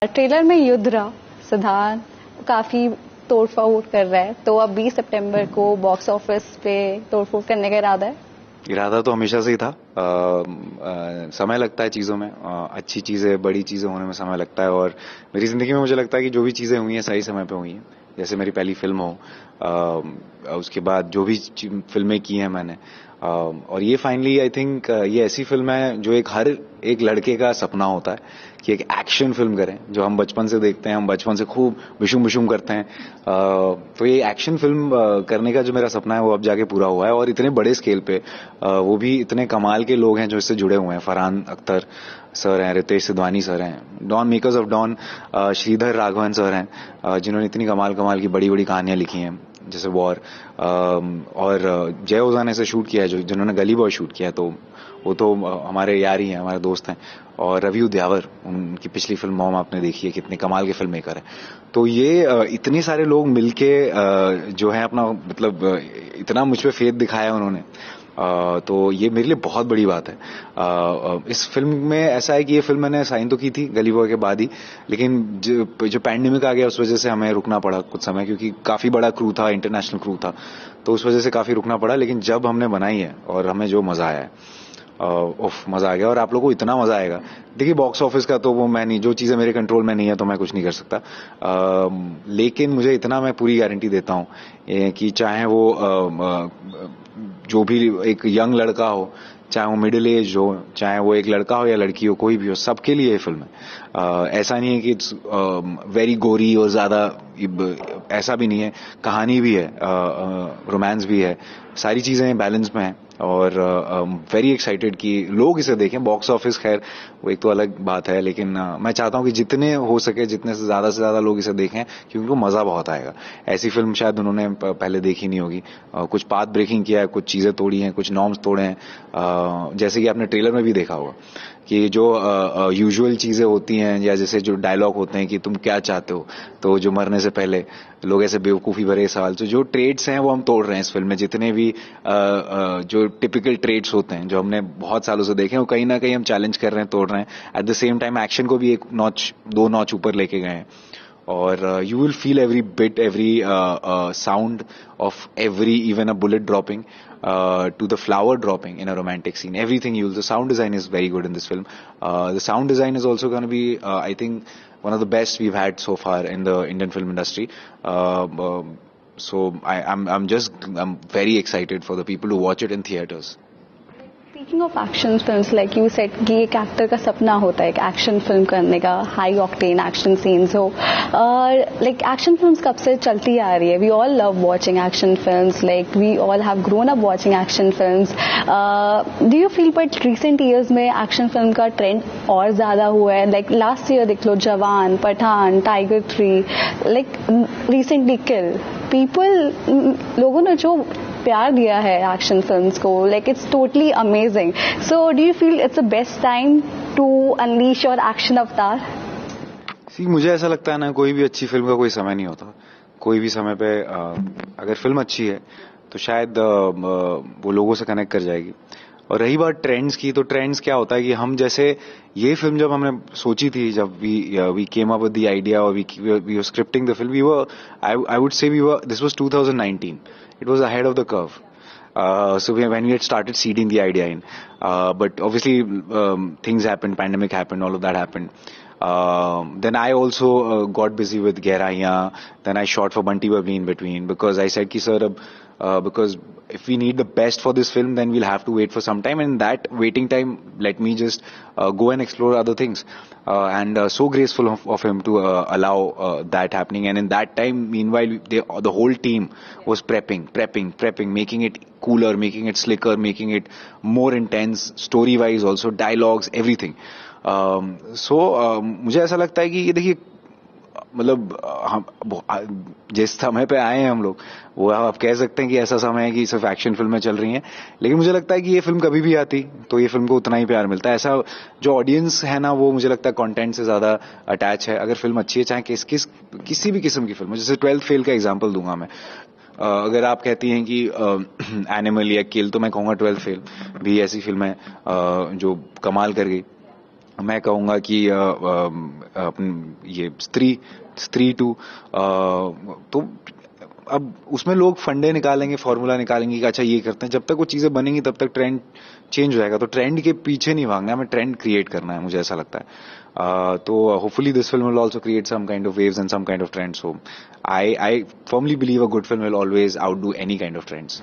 Trailer में युद्ध सिद्धांत काफी तोड़फोड़ कर रहा है, तो अब 20 सितंबर को बॉक्स ऑफिस पे तोड़फोड़ करने का इरादा है। इरादा तो हमेशा से ही था। समय लगता है चीज़ों में, अच्छी चीज़ें बड़ी चीज़ें होने में समय लगता है। और मेरी ज़िंदगी में मुझे लगता है कि जो भी चीज़ें हुई हैं सही समय पे हुई हैं। जैसे मेरी पहली फिल्म हो, उसके बाद जो भी फिल्में की हैं मैंने, और ये फाइनली आई थिंक ये ऐसी फिल्म है जो हर एक लड़के का सपना होता है कि एक एक्शन फिल्म करें, जो हम बचपन से देखते हैं, हम बचपन से खूब विशुम विशुम करते हैं। तो ये एक्शन फिल्म करने का जो मेरा सपना है वो अब जाके पूरा हुआ है, और इतने बड़े स्केल पे, वो भी इतने कमाल के लोग हैं जो इससे जुड़े हुए हैं। फरहान अख्तर सर हैं, रितेश सिद्धवानी सर हैं, Don makers of Don Sridhar Raghavan sir हैं, जिन्होंने इतनी कमाल कमाल की बड़ी बड़ी कहानियां लिखी हैं, जैसे वॉर। और जय ओझा ने इसे शूट किया है, जो जिन्होंने गली बॉय शूट किया है, तो वो तो हमारे यार ही हैं, हमारे दोस्त हैं। और रवि उद्यावर, उनकी पिछली फिल्म मॉम आपने देखी है, कितने कमाल के फिल्म मेकर हैं। तो ये इतने सारे लोग मिलके जो है अपना मतलब इतना मुझ पे फेथ दिखाया उन्होंने। तो ये मेरे लिए बहुत बड़ी बात है। इस फिल्म में ऐसा है कि ये फिल्म मैंने साइन तो की थी गली बॉय के बाद ही, लेकिन जो पैंडेमिक आ गया उस वजह से हमें रुकना पड़ा कुछ समय, क्योंकि काफी बड़ा क्रू था, इंटरनेशनल क्रू था, तो उस वजह से काफी रुकना पड़ा। लेकिन जब हमने बनाई है और हमें जो मजा आया है, उफ मजा आ गया। और आप लोगों को इतना मजा आएगा। देखिए बॉक्स ऑफिस का तो वो मैं नहीं, जो चीजें मेरे कंट्रोल में नहीं है तो मैं कुछ नहीं कर सकता। लेकिन मुझे इतना मैं पूरी गारंटी देता हूँ कि चाहे वो जो भी एक यंग लड़का हो, चाहे वो मिडिल एज हो, चाहे वो एक लड़का हो या लड़की हो, कोई भी हो, सबके लिए ये फिल्म है। ऐसा नहीं है कि इट्स वेरी गोरी और ज्यादा, ऐसा भी नहीं है। कहानी भी है, रोमांस भी है, सारी चीजें बैलेंस में है। और वेरी एक्साइटेड कि लोग इसे देखें। बॉक्स ऑफिस खैर वो एक तो अलग बात है, लेकिन मैं चाहता हूं कि जितने हो सके, जितने से ज्यादा लोग इसे देखें, क्योंकि उनको मजा बहुत आएगा। ऐसी फिल्म शायद उन्होंने पहले देखी नहीं होगी। कुछ पाथ ब्रेकिंग किया है, कुछ चीजें तोड़ी हैं, कुछ नॉर्म्स तोड़े हैं। जैसे कि आपने ट्रेलर में भी देखा होगा कि जो यूजुअल चीजें होती हैं, या जैसे जो डायलॉग होते हैं कि तुम क्या चाहते हो, तो जो मरने से पहले लोग ऐसे बेवकूफी भरे सवाल, तो जो ट्रेड्स हैं वो हम तोड़ रहे हैं इस फिल्म में। जितने भी जो टिपिकल ट्रेड्स होते हैं जो हमने बहुत सालों से देखे हैं, वो कहीं ना कहीं हम चैलेंज कर रहे हैं, तोड़ रहे हैं। At the same time action को भी एक नॉच, दो नॉच ऊपर लेके गए हैं। और you will feel every bit, every sound of every, even a bullet dropping, to the flower dropping in a romantic scene. Everything the sound design is very good in this film. The sound design is also going to be, I think, one of the best we've had so far in the Indian film industry. So I'm very excited for the people who watch it in theaters. Speaking of action films, like you said कि एक actor का सपना होता है एक action film करने का, high octane action scenes हो। लाइक एक्शन फिल्म्स कब से चलती आ रही है, we all love watching action films, like we all have grown up watching action films. Do you feel but recent years में एक्शन फिल्म का ट्रेंड और ज्यादा हुआ है? लाइक लास्ट ईयर देख लो, Jawan, Pathaan, Tiger 3, like recently kill. People, लोगों ने जो प्यार दिया है एक्शन फिल्म्स को, like it's totally amazing. So do you feel it's the best time to unleash your action avatar? मुझे ऐसा लगता है ना, कोई भी अच्छी फिल्म का कोई समय नहीं होता। कोई भी समय पे अगर फिल्म अच्छी है तो शायद वो लोगों से कनेक्ट कर जाएगी। और रही बात ट्रेंड्स की, तो ट्रेंड्स क्या होता है कि हम जैसे ये फिल्म जब हमने सोची थी, जब we came up with the idea और we were scripting the film, we were, I would say we were, this was 2019, it was ahead of the curve. So when we had started seeding the idea in, but obviously things happened, pandemic happened, all of that happened. Then I also got busy with Gehraiyaan. Then I shot for Bunty Babli in between, because I said ki sir, because if we need the best for this film, then we'll have to wait for some time, and that waiting time, let me just go and explore other things. And so graceful of him to allow that happening. And in that time, meanwhile, the whole team was prepping, making it cooler, making it slicker, making it more intense, story wise also, dialogues, everything. मुझे ऐसा लगता है कि ये देखिए, मतलब हम जिस समय पे आए हैं हम लोग, वो आप कह सकते हैं कि ऐसा समय है कि सिर्फ एक्शन फिल्में चल रही हैं। लेकिन मुझे लगता है कि ये फिल्म कभी भी आती तो ये फिल्म को उतना ही प्यार मिलता है। ऐसा जो ऑडियंस है ना, वो मुझे लगता है कंटेंट से ज्यादा अटैच है। अगर फिल्म अच्छी है, चाहे किसी भी किस्म की फिल्म, जैसे 12th फेल का एग्जाम्पल दूंगा मैं। अगर आप कहती हैं कि एनिमल या किल, तो मैं कहूंगा 12th फेल भी ऐसी फिल्म है जो कमाल कर गई। मैं कहूँगा कि ये स्त्री टू तो अब उसमें लोग फंडे निकालेंगे, फॉर्मूला निकालेंगे कि अच्छा ये करते हैं. जब तक वो चीजें बनेंगी तब तक ट्रेंड चेंज हो जाएगा. तो ट्रेंड के पीछे नहीं भागना है, हमें ट्रेंड क्रिएट करना है, मुझे ऐसा लगता है. तो hopefully this film will also create some kind of waves and some kind of trends. So I firmly believe a good film will always outdo any kind of trends.